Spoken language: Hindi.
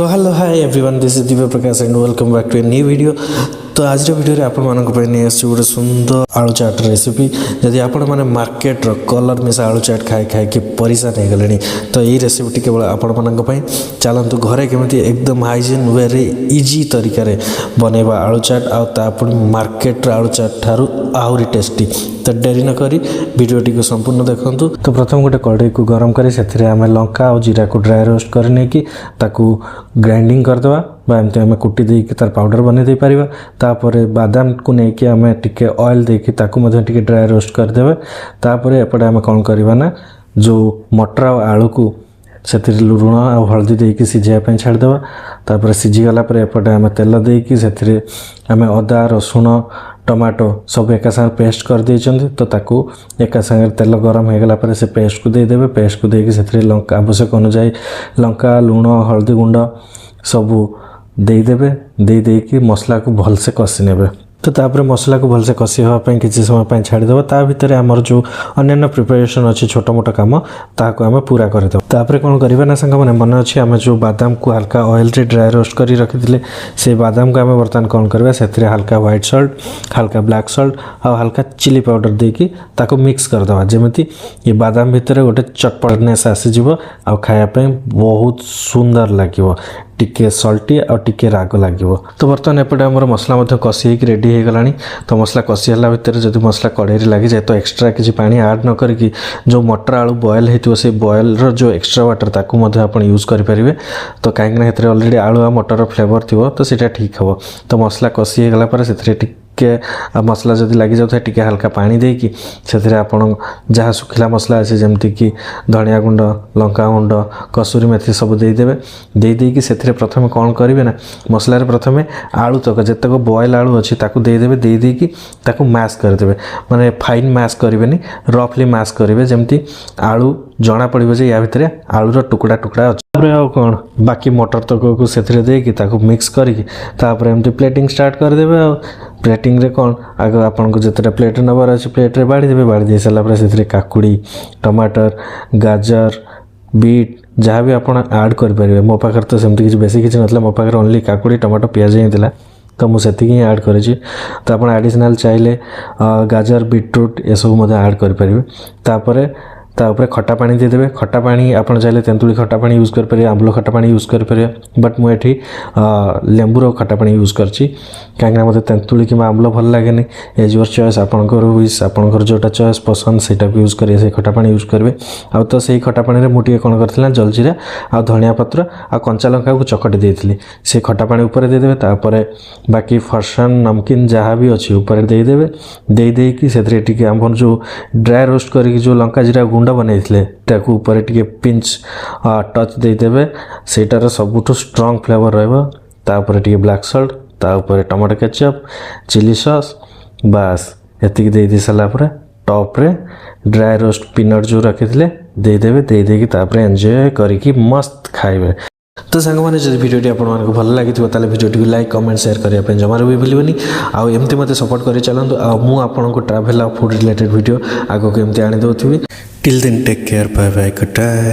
So hello hi everyone, this is Divya Prakash and welcome back to a new video. तो आज वीडियो आपण मानक नहीं आस गोटे सुंदर आलू चाट रेसिपी। जदि आपण मैंने मार्केट कलर मिसा आलू चाट खाई खाई कि परेशान हो गले तो यही रेसिपी केवल आपण मानी चलतु घरे केमी एकदम हाइजीन वे इजी तरीका बनैबा आलू चाट आउट मार्केट आलू चाट ठारू आहरी टेस्टी। तो डेरी न करी वीडियोटी को संपूर्ण देखंतु। तो प्रथम गोटे कड़ाई को गरम करी से आम लंका और जीरा को ड्राई रोस्ट कर नहीं ग्राइंडिंग करदे एमती आम कुटी देकी तार पाउडर बन दे पार। तापर बादाम को लेकिन आम टे ऑयल देकी टे ड्राई रोस्ट करदे। तापर एपटे आम कौन करवा ना जो मटर आलू को से लुण आ हल्दी देकी सिझाई छाड़देवा। तापर सिझीगला एपटे आम तेल देकी से आम अदा रसुण टमाटो सब एका सागर पेस्ट कर देइछन्ति। तो ताकू एका सागर तेल गरम हो गला से पेस्ट को देदेवे। पेस्ट को देकी से लंका आवश्यक अनुसार लंका लुण हल्दी गुंड सबू देदेवे। देकी मसला को भलसे कषि नेबे। तो तापर मसला को भलसे कषि होगापी किसी समय छाड़देव। ता भितर आमर जो अन्य प्रिपरेशन अच्छी छोट मोट कम ताकू आम पूरा करदे। तापर कौन करवा ना सांग मैंने मन अच्छे आम जो बादाम को हल्का ऑयल रे ड्राई रोस्ट कर रखी से बादाम को आम बर्तमान कौन करवा से हल्का व्हाइट सल्ट हल्का ब्लैक सल्ट और हल्का चिली पाउडर देकी ताको मिक्स करदे जमी ये बादाम भितर गोटे चटपटनेस आसीज आ खायापी बहुत सुंदर लगे टिके सल्टी और टिके राग लगे। तो बर्तमान एपटे आम मसला कषि रेडी हो गला। तो मसला कषि है भितर जब मसला कड़ाई लगी जाए तो एक्सट्रा किसी पानी आड न करी जो मटर आलू बॉयल होती से बॉयल जो एक्सट्रा वाटर ताकू आप यूज करेंगे। तो कहीं अलरेडी आलू आ मटर फ्लेवर थी तो सीटा ठीक हे। तो मसला कषि हो गला से मसला जब लगी जाता है टिके हल्का पानी देकी से आपण जहाँ सुखिला मसला अच्छे जमती कि धनिया गुंड लंका गुंड कसूरी मेथी सब देदेवे। देकी से प्रथम कौन करेंगे ना मसला प्रथम आलू तक जितक बॉयल आलू अच्छी देदेवे। देकी ताकू मैश करदे माने फाइन मैश करेंगे रफली मैश करेंगे जमती आलू जना पड़े जे या भितर आलूर टुकड़ा टुकड़ा अच्छे। कौन बाकी मटर तक को से देकी मिक्स करके एमती प्लेटिंग स्टार्ट करदे। प्लेटिंग रे कौन आग आपन को जितने प्लेट नबार अच्छे प्लेट रे बाड़ी देवे। बाड़ी दे सारा से काकुड़ी टमाटर गाजर बीट जहाँ भी आप ऐड करेंगे। मो पाखे तो सेमती किसी बेसी किसी ना मो पाखे ओनली काकुड़ी टमाटर पियाज ही था तो मुझे ही ऐड करी। तो आप एडिशनल चाहिए गाजर बीटरूट ये सब ऐड करेंगे। तापर खटा पानी देदेवे। खटा पानी आप चाहिए तेंतुली खटा पानी यूज करेंगे आंबल खटा पानी यूज करेंगे बट मुझे लेंबूर खटा पानी यूज करची कहीं मतलब तेंतुली कि आंबल भल लगे एज योर चॉइस आपंकर विश आपंकर जोटा चॉइस पसंद से यूज करेंगे से खटा पानी यूज करेंगे। आ तो से खटा पानी में मुझे कौन करता जलजीरा आ धनिया पत्र आ कंचा लंका को चकटी देती से खटा पानी उपर देदेवे। तापर बाकी फरसान नमकीन जहाँ भी अच्छी ऊपर देदेवे। देकी से आम जो ड्राई रोस्ट करके जो लंका जीरा गुंड बनई ऊपर टे पिंच टच देदेवे सेटार सबुठ स्ट्रॉन्ग फ्लेवर रहा। टे ब्लैक सल्ट तापर टमाटो केचप चिली सॉस बास एति दे सारापर टॉप रे ड्राई रोस्ट पीनट जो रखी देदेवे। देकी एंजॉय करके मस्त खाइबे। तो सांग मैंने जब वीडियोटी आपको भल लगी ताले वीडियोटी को लाइक कमेंट शेयर करने जमार भी भूलनी। आउ एमती मत सपोर्ट कर चलतु। आपको ट्रैवल और फूड रिलेटेड वीडियो आगे एमती आनी दौथी। Till then take care bye bye good bye.